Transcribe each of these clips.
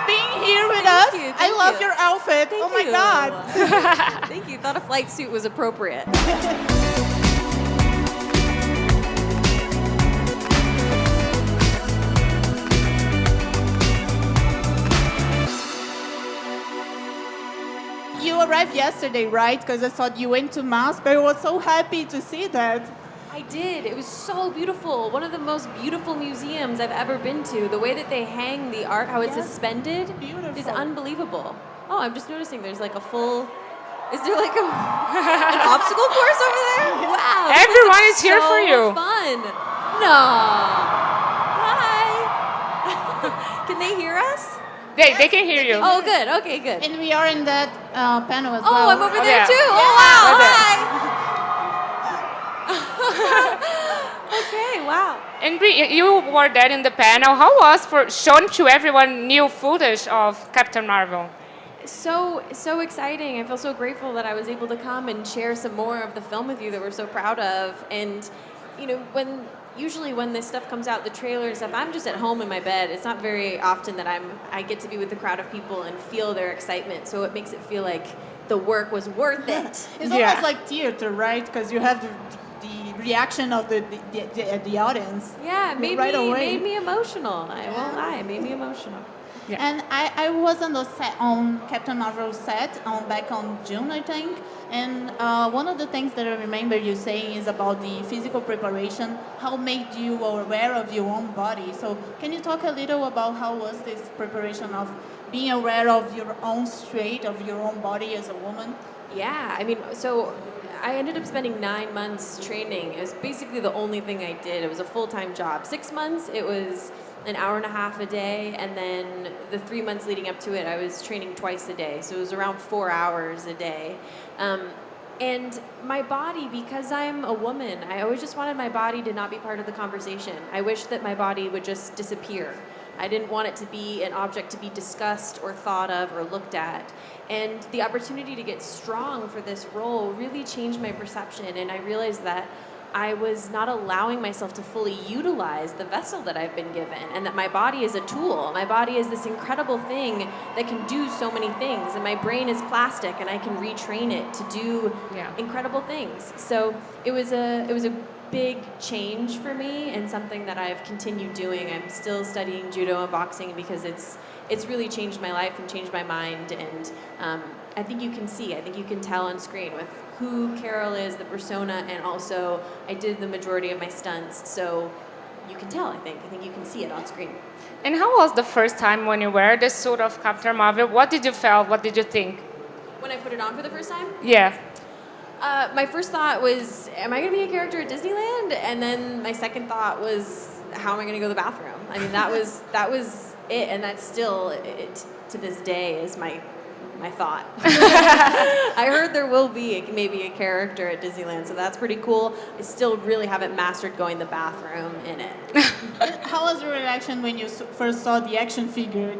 being here with us. Thank I love you. your outfit. Thank oh my you. God. Thank you. Thought a flight suit was appropriate. You arrived yesterday, right? Because I thought you went to Mass, but I was so happy to see that. I did. It was so beautiful. One of the most beautiful museums I've ever been to. The way that they hang the art, how it's Yes. suspended, Beautiful. is unbelievable. Oh, I'm just noticing there's like a full... Is there like an obstacle course over there? Wow. this Everyone looks is here so for you. Fun. No. Hi. Can they hear us? They can hear you. Oh, good. Okay, good. And we are in that panel as Oh, well. I'm over there yeah. too. Yeah. Oh, wow. Right there. Hi. Okay, wow. And Brie, you were there in the panel. How was for showing to everyone new footage of Captain Marvel? So exciting. I feel so grateful that I was able to come and share some more of the film with you that we're so proud of. And, you know, usually when this stuff comes out, the trailer and stuff, I'm just at home in my bed. It's not very often that I get to be with a crowd of people and feel their excitement. So it makes it feel like the work was worth it. It's Yeah. almost like theater, right? Because you have the reaction of the audience. Yeah, it made, Right me, away. made me emotional. I won't lie, it made me emotional. Yeah. And I was on the set, on Captain Marvel set back on June, I think. And one of the things that I remember you saying is about the physical preparation. How made you aware of your own body? So can you talk a little about how was this preparation of being aware of your own state, of your own body as a woman? Yeah, I mean, so I ended up spending 9 months training. It was basically the only thing I did. It was a full-time job. 6 months, it was an hour and a half a day, and then the 3 months leading up to it, I was training twice a day. So it was around 4 hours a day. And my body, because I'm a woman, I always just wanted my body to not be part of the conversation. I wish that my body would just disappear. I didn't want it to be an object to be discussed or thought of or looked at. And the opportunity to get strong for this role really changed my perception, and I realized that I was not allowing myself to fully utilize the vessel that I've been given, and that my body is a tool. My body is this incredible thing that can do so many things, and my brain is plastic, and I can retrain it to do incredible things. So it was a big change for me, and something that I've continued doing. I'm still studying judo and boxing because it's really changed my life and changed my mind, and I think you can see, I think you can tell on screen with who Carol is, the persona, and also I did the majority of my stunts, so you can tell, I think you can see it on screen. And how was the first time when you wear the suit of Captain Marvel? What did you feel? What did you think? When I put it on for the first time? Yeah. My first thought was, am I going to be a character at Disneyland? And then my second thought was, how am I going to go to the bathroom? I mean, that was it, and that's still, to this day, is my thought. I heard there will be maybe a character at Disneyland, so that's pretty cool. I still really haven't mastered going to the bathroom in it. How was your reaction when you first saw the action figure?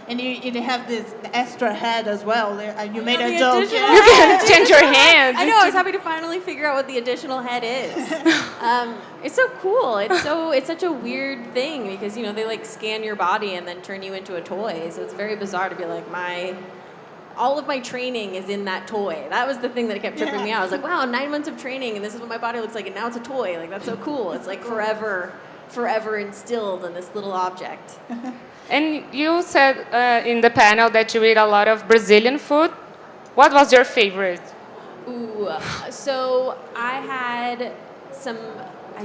And you have this extra head as well. You made a joke. additional You can change your hands. I know. I was happy to finally figure out what the additional head is. It's so cool. It's such a weird thing because they like scan your body and then turn you into a toy. So it's very bizarre to be like all of my training is in that toy. That was the thing that kept tripping me out. I was like, wow, 9 months of training and this is what my body looks like, and now it's a toy. Like, that's so cool. It's like forever instilled in this little object. And you said in the panel that you eat a lot of Brazilian food. What was your favorite? Ooh, so I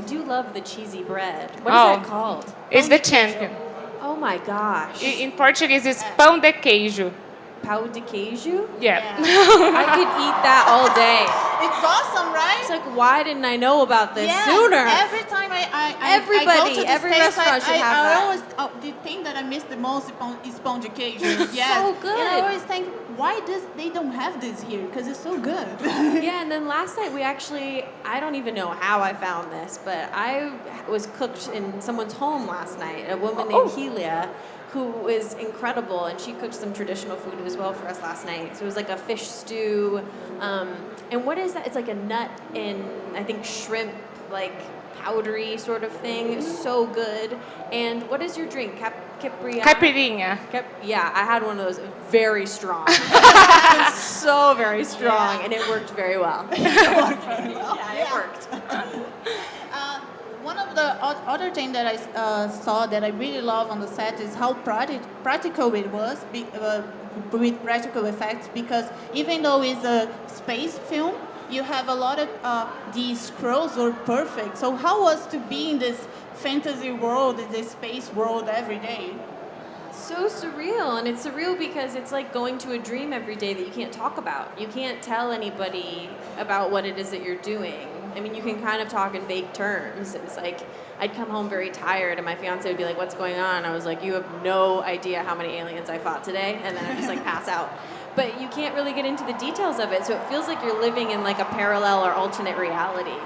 do love the cheesy bread. What is that called? It's the champion. Oh my gosh. In Portuguese, it's pão de queijo. Pão de queijo? Yeah. I could eat that all day. It's awesome, right? It's like, why didn't I know about this sooner? Every time I Everybody, go to the every States, restaurant should have that. I always, the thing that I miss the most is pão de queijo. Yes. So good. And I always think, why they don't have this here? Because it's so good. Yeah, and then last night I don't even know how I found this, but I was cooked in someone's home last night, a woman named Helia, who is incredible, and she cooked some traditional food as well for us last night. So it was like a fish stew. And what is that? It's like a nut and I think shrimp, like powdery sort of thing. So good. And what is your drink? Caipirinha. Yeah, I had one of those very strong. So very strong, and it worked very well. Yeah, it worked. One of the other thing that I saw that I really love on the set is how practical it was with practical effects, because even though it's a space film, you have a lot of these scrolls are perfect. So how was to be in this fantasy world, in this space world every day? So surreal, and it's surreal because it's like going to a dream every day that you can't talk about. You can't tell anybody about what it is that you're doing. I mean, you can kind of talk in vague terms. It was like I'd come home very tired, and my fiance would be like, "What's going on?" I was like, "You have no idea how many aliens I fought today," and then I'd just like pass out. But you can't really get into the details of it, so it feels like you're living in like a parallel or alternate reality.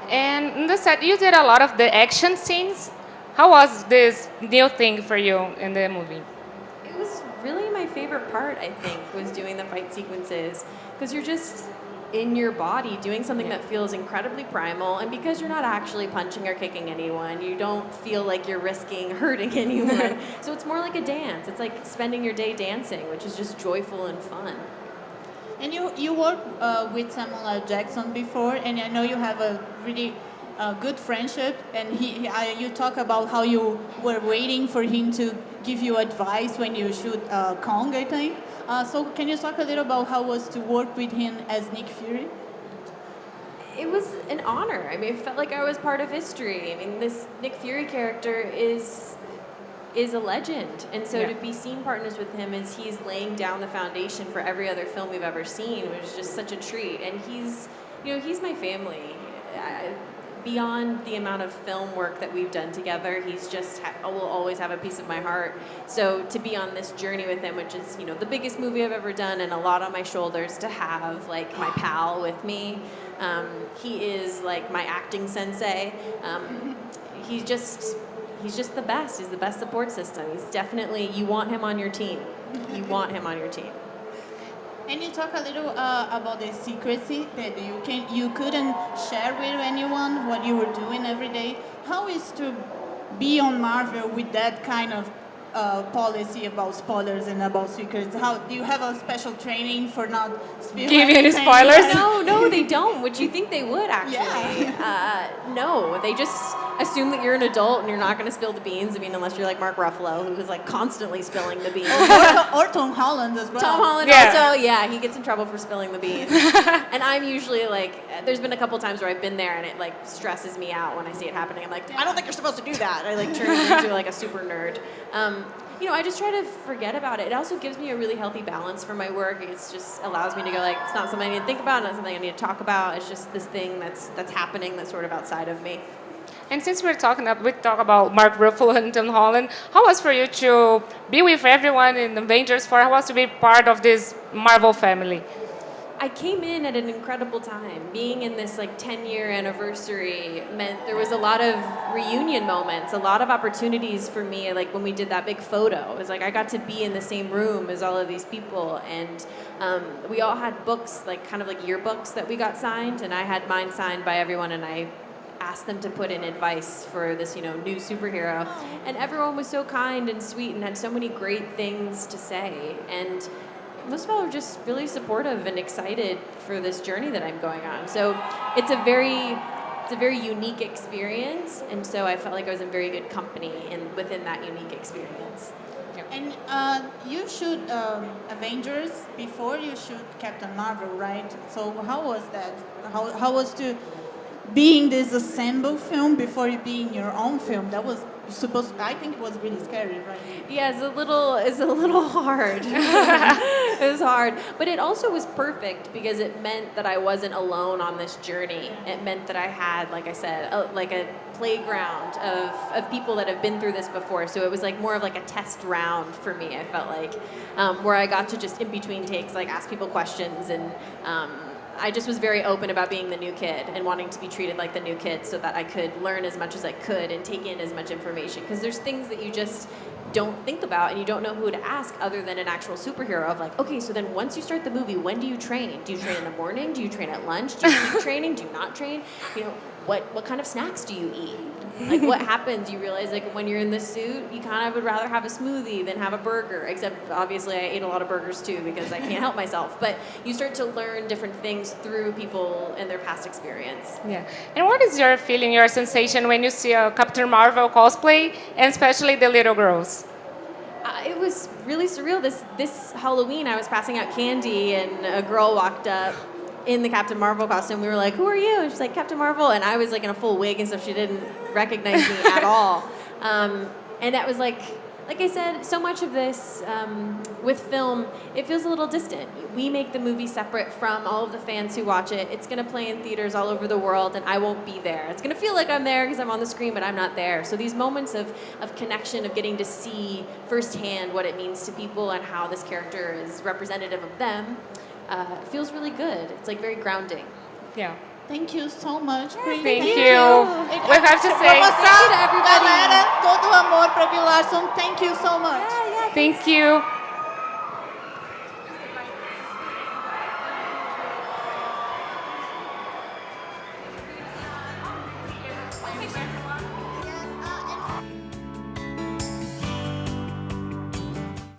And in the set, you did a lot of the action scenes. How was this new thing for you in the movie? It was really my favorite part, I think, was doing the fight sequences, because you're just in your body doing something that feels incredibly primal, and because you're not actually punching or kicking anyone, you don't feel like you're risking hurting anyone. So it's more like a dance. It's like spending your day dancing, which is just joyful and fun. And you worked with Samuel L. Jackson before, and I know you have a really good friendship. And you talk about how you were waiting for him to give you advice when you shoot Kong, I think. So can you talk a little about how it was to work with him as Nick Fury? It was an honor. I mean, it felt like I was part of history. I mean, this Nick Fury character is a legend, and so to be scene partners with him as he's laying down the foundation for every other film we've ever seen was just such a treat. And he's my family. Beyond the amount of film work that we've done together, he's just will always have a piece of my heart. So to be on this journey with him, which is the biggest movie I've ever done, and a lot on my shoulders, to have like my pal with me. He is like my acting sensei. He's just the best. He's the best support system. He's definitely, you want him on your team. You want him on your team. And you talk a little about the secrecy that you couldn't share with anyone what you were doing every day. How is to be on Marvel with that kind of policy about spoilers and about secrets? How do you have a special training for not giving any spoilers? No, they don't. Which you think they would actually. Yeah. No, they just assume that you're an adult and you're not going to spill the beans. I mean, unless you're like Mark Ruffalo, who is like constantly spilling the beans. or Tom Holland as well. Tom Holland also, he gets in trouble for spilling the beans. And I'm usually like, there's been a couple times where I've been there and it like stresses me out when I see it happening. I'm like, I don't think you're supposed to do that. I like turn into like a super nerd. I just try to forget about it. It also gives me a really healthy balance for my work. It just allows me to go like, it's not something I need to think about, not something I need to talk about. It's just this thing that's happening that's sort of outside of me. And since we talk about Mark Ruffalo and Tom Holland, how was for you to be with everyone in Avengers 4? How was to be part of this Marvel family? I came in at an incredible time. Being in this like 10-year anniversary meant there was a lot of reunion moments, a lot of opportunities for me. Like when we did that big photo, it was like I got to be in the same room as all of these people, and we all had books, like kind of like yearbooks that we got signed, and I had mine signed by everyone, and I asked them to put in advice for this, new superhero. And everyone was so kind and sweet and had so many great things to say. And most of all, are just really supportive and excited for this journey that I'm going on. So it's a very unique experience, and so I felt like I was in very good company within that unique experience. And you shoot Avengers before you shoot Captain Marvel, right? So how was that? How was to be in this assembled film before you be in your own film? That was I think it was really scary, right? Yeah, it's a little hard. It was hard, but it also was perfect because it meant that I wasn't alone on this journey. It meant that I had, like I said, a playground of people that have been through this before. So it was like more of like a test round for me. I felt like where I got to just in between takes, like ask people questions, and I just was very open about being the new kid and wanting to be treated like the new kid so that I could learn as much as I could and take in as much information. Because there's things that you just don't think about and you don't know who to ask other than an actual superhero of like, okay, so then once you start the movie, when do you train? Do you train in the morning? Do you train at lunch? Do you keep training? Do you not train? what kind of snacks do you eat? Like, what happens? You realize, like, when you're in the suit, you kind of would rather have a smoothie than have a burger. Except, obviously, I ate a lot of burgers, too, because I can't help myself. But you start to learn different things through people and their past experience. Yeah. And what is your feeling, your sensation when you see a Captain Marvel cosplay, and especially the little girls? It was really surreal. This Halloween, I was passing out candy, and a girl walked up in the Captain Marvel costume. We were like, "Who are you?" And she's like, "Captain Marvel." And I was like in a full wig and stuff. She didn't recognize me at all. And that was like I said, so much of this with film, it feels a little distant. We make the movie separate from all of the fans who watch it. It's going to play in theaters all over the world, and I won't be there. It's going to feel like I'm there because I'm on the screen, but I'm not there. So these moments of connection, of getting to see firsthand what it means to people and how this character is representative of them, feels really good. It's like very grounding. Yeah. Thank you so much, Brie. Thank you. We have to say Pra mostrar, thank you to everybody. galera, todo o amor pra Brie Larson. Thank you so much. thank you.